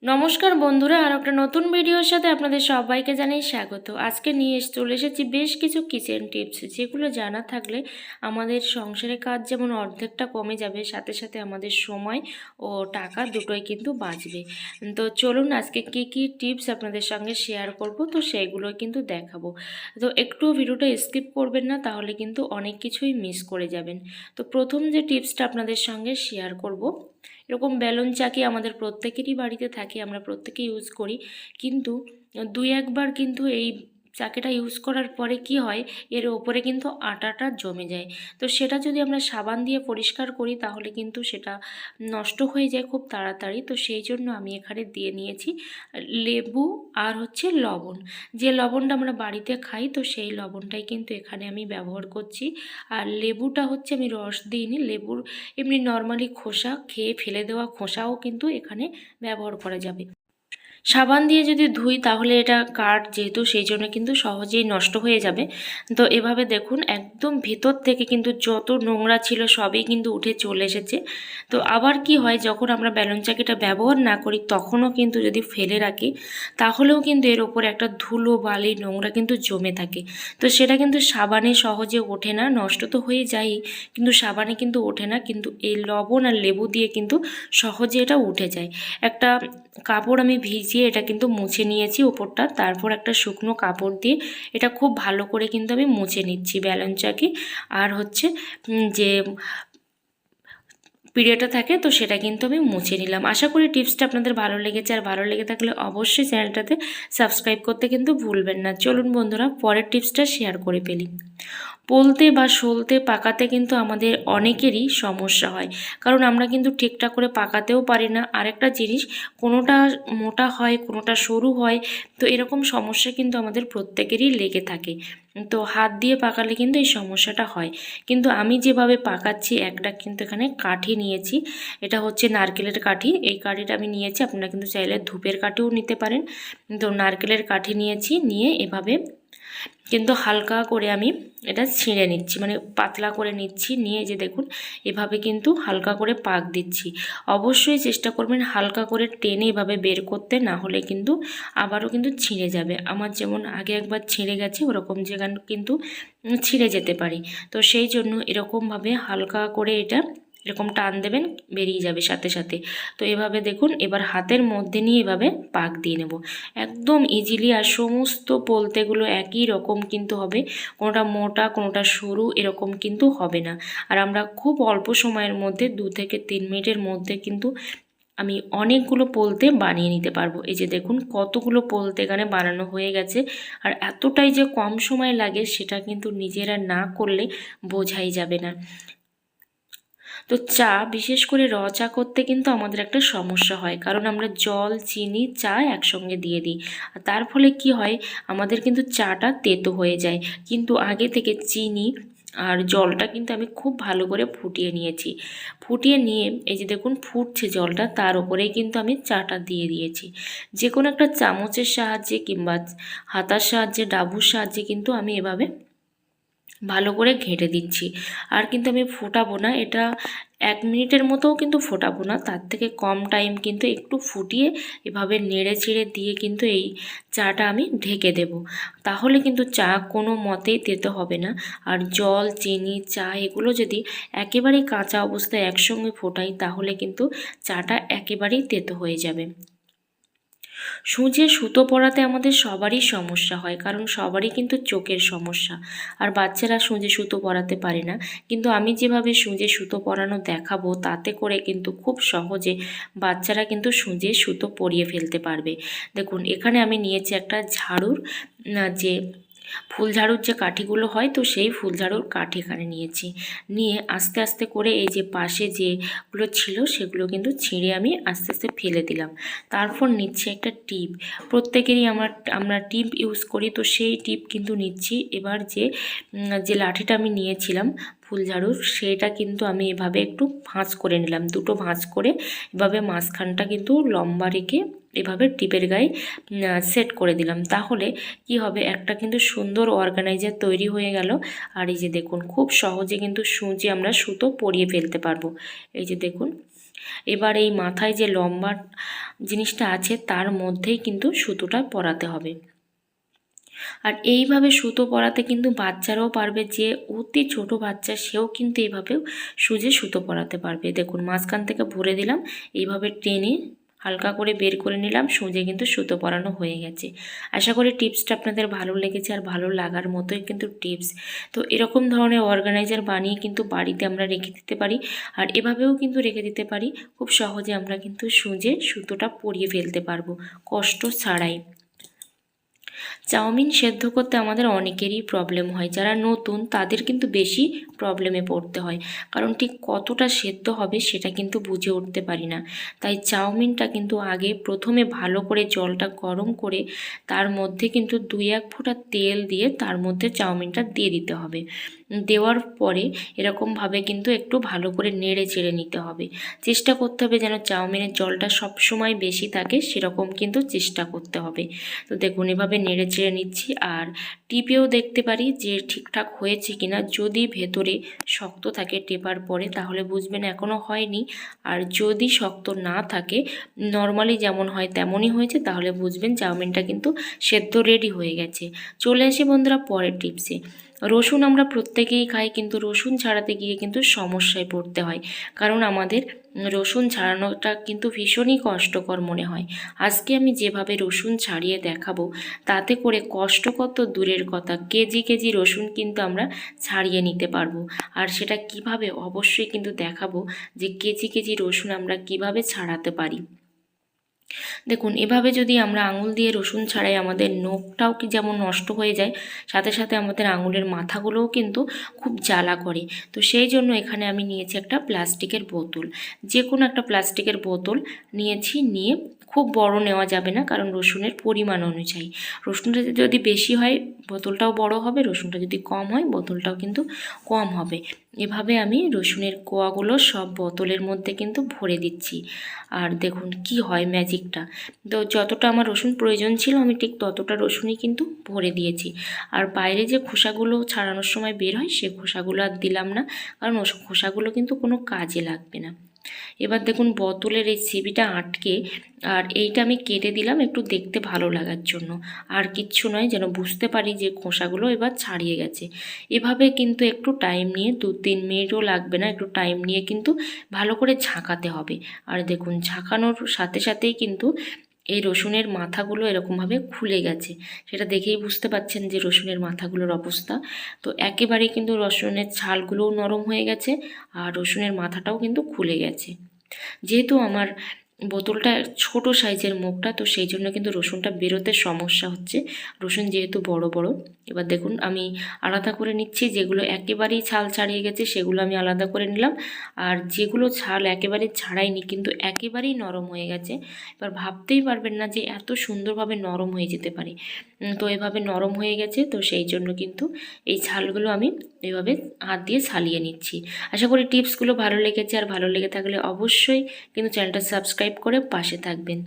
নমস্কার বন্ধুরা, আর একটা নতুন ভিডিওর সাথে আপনাদের সবাইকে জানাই স্বাগত। আজকে চলে এসেছি বেশ কিছু কিচেন টিপস, যেগুলো জানা থাকলে আমাদের সংসারের কাজ যেমন অর্ধেকটা কমে যাবে, সাথে সাথে আমাদের সময় ও টাকা দুটোই কিন্তু বাঁচবে। তো চলুন আজকে কি কি টিপস আপনাদের সঙ্গে শেয়ার করব, তো সেগুলো কিন্তু দেখাবো। তো একটু ভিডিওটা স্কিপ করবেন না, তাহলে কিন্তু অনেক কিছুই মিস করে যাবেন। তো প্রথম যে টিপসটা আপনাদের সঙ্গে শেয়ার করব, এরকম বেলুন চাকি আমাদের প্রত্যেকেরই বাড়িতে থাকে, আমরা প্রত্যেকে ইউজ করি, কিন্তু দুই একবার কিন্তু এই চাকিটা ইউজ করার পরে কি হয়, এর ওপরে কিন্তু আটাটা জমে যায়। তো সেটা যদি আমরা সাবান দিয়ে পরিষ্কার করি তাহলে কিন্তু সেটা নষ্ট হয়ে যায় খুব তাড়াতাড়ি। তো সেই জন্য আমি এখানে দিয়ে নিয়েছি লেবু আর লবণ। যে লবণটা আমরা বাড়িতে খাই, তো সেই লবণটাই কিন্তু এখানে আমি ব্যবহার করছি। আর লেবুটা আমি রস দিইনি, লেবুর এমনি নর্মালি খোসা, খেয়ে ফেলে দেওয়া খোসাও কিন্তু এখানে ব্যবহার করা যাবে। সাবান দিয়ে যদি ধুই তাহলে এটা কাঠ যেহেতু, সেই জন্য কিন্তু সহজেই নষ্ট হয়ে যাবে। তো এভাবে দেখুন একদম ভেতর থেকে কিন্তু যত নোংরা ছিল সবই কিন্তু উঠে চলে এসেছে। তো আবার কি হয়, যখন আমরা বেলুন চাকিটা ব্যবহার না করি তখনও কিন্তু যদি ফেলে রাখি তাহলেও কিন্তু এর ওপরে একটা ধুলো বালি নোংরা কিন্তু জমে থাকে। তো সেটা কিন্তু সাবানে সহজে ওঠে না, নষ্ট তো হয়ে যায়ই, কিন্তু সাবানে কিন্তু ওঠে না, কিন্তু এই লবণ আর লেবু দিয়ে কিন্তু সহজে এটা উঠে যায়। একটা কাপড় আমি ভিজিয়ে এটা কিন্তু মুছে নিয়েছি উপরটা, তারপর একটা শুকনো কাপড় দিয়ে এটা খুব ভালো করে কিন্তু আমি মুছে নিচ্ছি বেলুন চাকি। আর যে পিড়েটা থাকে, তো সেটা কিন্তু আমি মুছে নিলাম। আশা করি টিপসটা আপনাদের ভালো লেগেছে, আর ভালো লেগে থাকলে অবশ্যই চ্যানেলটাতে সাবস্ক্রাইব করতে কিন্তু ভুলবেন না। চলুন বন্ধুরা পরের টিপসটা শেয়ার করে ফেলি। পোলতে বা সলতে পাকাতে কিন্তু আমাদের অনেকেরই সমস্যা হয়, কারণ আমরা কিন্তু ঠিকঠাক করে পাকাতেও পারি না। আরেকটা জিনিস, কোনোটা মোটা হয় কোনোটা সরু হয়, তো এরকম সমস্যা কিন্তু আমাদের প্রত্যেকেরই লেগে থাকে। তো হাত দিয়ে পাকালে কিন্তু এই সমস্যাটা হয়। কিন্তু আমি যেভাবে পাকাচ্ছি, একটা কিন্তু এখানে কাঠি নিয়েছি, এটা নারকেলের কাঠি। এই কাঠিটা আমি নিয়েছি, আপনারা কিন্তু চাইলে ধূপের কাঠিও নিতে পারেন। তো নারকেলের কাঠি নিয়েছি, নিয়ে এভাবে কিন্তু হালকা করে আমি এটা ছিঁড়ে নিচ্ছি, মানে পাতলা করে নিচ্ছি। নিয়ে যে দেখুন এভাবে কিন্তু হালকা করে পাক দিচ্ছি। অবশ্যই চেষ্টা করবেন হালকা করে টেনে এভাবে বের করতে, না হলে কিন্তু আবারও কিন্তু ছিঁড়ে যাবে। আমার যেমন আগে একবার ছিঁড়ে গেছে, ওরকম জায়গা কিন্তু ছিঁড়ে যেতে পারে। তো সেই জন্য এরকমভাবে হালকা করে এটা এরকম টান দেবেন, বেরিয়ে যাবে সাথে সাথে। তো এভাবে দেখুন, এবার হাতের মধ্যে নিয়ে এভাবে পাক দিয়ে নেব একদম ইজিলি। আর সমস্ত পোলতেগুলো একই রকম কিন্তু হবে, কোনোটা মোটা কোনোটা সরু এরকম কিন্তু হবে না। আর আমরা খুব অল্প সময়ের মধ্যে 2 থেকে 3 মিনিটের মধ্যে কিন্তু আমি অনেকগুলো পোলতে বানিয়ে নিতে পারবো। এই যে দেখুন কতগুলো পোলতে এখানে বানানো হয়ে গেছে। আর এতটাই যে কম সময় লাগে সেটা কিন্তু নিজেরা না করলে বোঝাই যাবে না। তো চা, বিশেষ করে চা করতে কিন্তু আমাদের একটা সমস্যা হয়, কারণ আমরা জল চিনি চা একসঙ্গে দিয়ে দিই। আর তার ফলে কি হয়, আমাদের কিন্তু চাটা তেতো হয়ে যায়। কিন্তু আগে থেকে চিনি আর জলটা কিন্তু আমি খুব ভালো করে ফুটিয়ে নিয়েছি। ফুটিয়ে নিয়ে এই যে দেখুন ফুটছে জলটা, তার উপরেই কিন্তু আমি চাটা দিয়ে দিয়েছি। যে কোনো একটা চামচের সাহায্যে কিংবা হাতার সাহায্যে, ডাবুর সাহায্যে কিন্তু আমি এভাবে ভালো করে ঘেঁটে দিচ্ছি। আর কিন্তু আমি ফোটাবো না এটা, 1 মিনিটের মতোও কিন্তু ফোটাবো না, তার থেকে কম টাইম কিন্তু একটু ফুটিয়ে এভাবে নেড়ে চেড়ে দিয়ে কিন্তু এই চাটা আমি ঢেকে দেব। তাহলে কিন্তু চা কোনো মতেই তেতো হবে না। আর জল চিনি চা এগুলো যদি একেবারেই কাঁচা অবস্থায় একসঙ্গে ফোটাই তাহলে কিন্তু চাটা একেবারেই তেতো হয়ে যাবে। সূঁচে সুতো পরাতে আমাদের সবারই সমস্যা হয়, কারণ সবারই কিন্তু চোখের সমস্যা। আর বাচ্চারা সূঁচে সুতো পরাতে পারে না, কিন্তু আমি যেভাবে সূঁচে সুতো পরানো দেখাবো তাতে করে কিন্তু খুব সহজে বাচ্চারা কিন্তু সূঁচে সুতো পরিয়ে ফেলতে পারবে। দেখুন এখানে আমি নিয়েছি একটা ঝাড়ুর, যে ফুল ঝাড়ুর যে কাঠিগুলো হয়, তো সেই ফুল ঝাড়ুর কাঠি এখানে নিয়েছি। নিয়ে আস্তে আস্তে করে এই যে পাশে যেগুলো ছিল সেগুলো কিন্তু ছিঁড়ে আমি আস্তে আস্তে ফেলে দিলাম। তারপর নিচ্ছি একটা টিপ, প্রত্যেকেরই আমরা টিপ ইউজ করি, তো সেই টিপ কিন্তু নিচ্ছি। এবার যে লাঠিটা আমি নিয়েছিলাম ফুল ঝাড়ুর, সেটা কিন্তু আমি এভাবে একটু ভাঁজ করে নিলাম, দুটো ভাঁজ করে এভাবে মাঝখানটা কিন্তু লম্বা রেখে এভাবে টিপের গায়ে সেট করে দিলাম। তাহলে কি হবে, একটা কিন্তু সুন্দর অর্গানাইজার তৈরি হয়ে গেল। আর এই যে দেখুন খুব সহজে কিন্তু সূঁচে আমরা সুতো পরিয়ে ফেলতে পারবো। এই যে দেখুন এবার এই মাথায় যে লম্বা জিনিসটা আছে তার মধ্যেই কিন্তু সুতোটা পরাতে হবে। আর এইভাবে সুতো পরাতে কিন্তু বাচ্চারাও পারবে, যে অতি ছোট বাচ্চা সেও কিন্তু এইভাবেও সুজে সুতো পরাতে পারবে। দেখুন মাঝখান থেকে ভরে দিলাম, এইভাবে টেনে হালকা করে বের করে নিলাম, সুজে কিন্তু সুতো পরানো হয়ে গেছে। আশা করি টিপসটা আপনাদের ভালো লেগেছে আর ভালো লাগার মতোই কিন্তু টিপস। তো এরকম ধরনের অর্গানাইজার বানিয়ে কিন্তু বাড়িতে আমরা রেখে দিতে পারি, আর এভাবেও কিন্তু রেখে দিতে পারি। খুব সহজে আমরা কিন্তু সুজে সুতোটা পরিয়ে ফেলতে পারবো কষ্ট ছাড়াই। চাউমিন সেদ্ধ করতে আমাদের অনেকেরই প্রবলেম হয়, যারা নতুন তাদের কিন্তু বেশি প্রবলেমে পড়তে হয়, কারণ ঠিক কতটা সেদ্ধ হবে সেটা কিন্তু বুঝে উঠতে পারি না। তাই চাউমিনটা কিন্তু আগে প্রথমে ভালো করে জলটা গরম করে তার মধ্যে কিন্তু 2-1 ফোঁটা তেল দিয়ে তার মধ্যে চাউমিনটা দিয়ে দিতে হবে। দেওয়ার পরে এরকমভাবে কিন্তু একটু ভালো করে নেড়ে চেড়ে নিতে হবে। চেষ্টা করতে হবে যেন চাউমিনের জলটা সবসময় বেশি থাকে, সেরকম কিন্তু চেষ্টা করতে হবে। তো দেখুন এভাবে নেড়ে চেড়ে নিচ্ছি, আর টিপেও দেখতে পারি যে ঠিকঠাক হয়েছে কিনা। যদি ভেতরে শক্ত থাকে টেপার পরে তাহলে বুঝবেন এখনও হয়নি, আর যদি শক্ত না থাকে নর্মালি যেমন হয় তেমনই হয়েছে তাহলে বুঝবেন চাউমিনটা কিন্তু সেদ্ধ রেডি হয়ে গেছে। চলে আসি বন্ধুরা পরের টিপসে। রসুন আমরা প্রত্যেকেই খাই, কিন্তু রসুন ছাড়াতে গিয়ে কিন্তু সমস্যায় পড়তে হয়, কারণ আমাদের রসুন ছাড়ানোটা কিন্তু ভীষণই কষ্টকর মনে হয়। আজকে আমি যেভাবে রসুন ছাড়িয়ে দেখাবো তাতে করে কষ্টকর তো দূরের কথা, কেজি কেজি রসুন কিন্তু আমরা ছাড়িয়ে নিতে পারবো। আর সেটা কিভাবে অবশ্যই কিন্তু দেখাবো, যে কেজি কেজি রসুন আমরা কিভাবে ছাড়াতে পারি। দেখুন এভাবে যদি আমরা আঙুল দিয়ে রসুন ছাড়াই আমাদের নখটাও কি যেমন নষ্ট হয়ে যায়, সাথে সাথে আমাদের আঙুলের মাথাগুলোও কিন্তু খুব জ্বালা করে। তো সেই জন্য এখানে আমি নিয়েছি একটা প্লাস্টিকের বোতল, যে কোনো একটা প্লাস্টিকের বোতল নিয়েছি। নিয়ে খুব বড় নেওয়া যাবে না, কারণ রসুনের পরিমাণ অনুযায়ী, রসুনটা যদি বেশি হয় বোতলটাও বড় হবে, রসুনটা যদি কম হয় বোতলটাও কিন্তু কম হবে। এভাবে আমি রসুনের কোয়াগুলো সব বোতলের মধ্যে কিন্তু ভরে দিচ্ছি। আর দেখুন কি হয় ম্যাজিকটা। তো যতটা আমার রসুন প্রয়োজন ছিল আমি ঠিক ততটা রসুনই কিন্তু ভরে দিয়েছি। আর বাইরে যে খোসাগুলো ছাড়ানোর সময় বের হয় সে খোসাগুলো আর দিলাম না, কারণ ওই খোসাগুলো কিন্তু কোনো কাজে লাগবে না। এবার দেখুন বোতলের এই সিবিটা আটকে, আর এইটা আমি কেটে দিলাম একটু দেখতে ভালো লাগার জন্য, আর কিচ্ছু নয়, যেন বুঝতে পারি যে খোসাগুলো এবার ছাড়িয়ে গেছে। এভাবে কিন্তু একটু টাইম নিয়ে 2-3 মিনিটও লাগবে না, একটু টাইম নিয়ে কিন্তু ভালো করে ঝাঁকাতে হবে। আর দেখুন ঝাঁকানোর সাথে সাথেই কিন্তু এই রসুনের মাথাগুলো এরকমভাবে খুলে গেছে, সেটা দেখেই বুঝতে পাচ্ছেন যে রসুনের মাথাগুলোর অবস্থা। তো একেবারেই কিন্তু রসুনের ছালগুলোও নরম হয়ে গেছে, আর রসুনের মাথাটাও কিন্তু খুলে গেছে। যেহেতু আমার বোতলটা ছোট সাইজের মুখটা, তো সেই জন্য কিন্তু রসুনটা বেরোতে সমস্যা হচ্ছে, রসুন যেহেতু বড় বড়। এবার দেখুন আমি আলাদা করে নিচ্ছি, যেগুলো একেবারেই ছাল ছাড়িয়ে গেছে সেগুলো আমি আলাদা করে নিলাম, আর যেগুলো ছাল একেবারে ছাড়াইনি কিন্তু একেবারেই নরম হয়ে গেছে, এবার ভাবতেই পারবেন না যে এত সুন্দরভাবে নরম হয়ে যেতে পারে। তো এভাবে নরম হয়ে গেছে, তো সেই জন্য কিন্তু এই ছালগুলো আমি এভাবে হাত দিয়ে ছালিয়ে নিচ্ছি। আশা করি টিপসগুলো ভালো লেগেছে, আর ভালো লেগে থাকলে অবশ্যই কিন্তু চ্যানেলটা সাবস্ক্রাইব করে পাশে থাকবেন।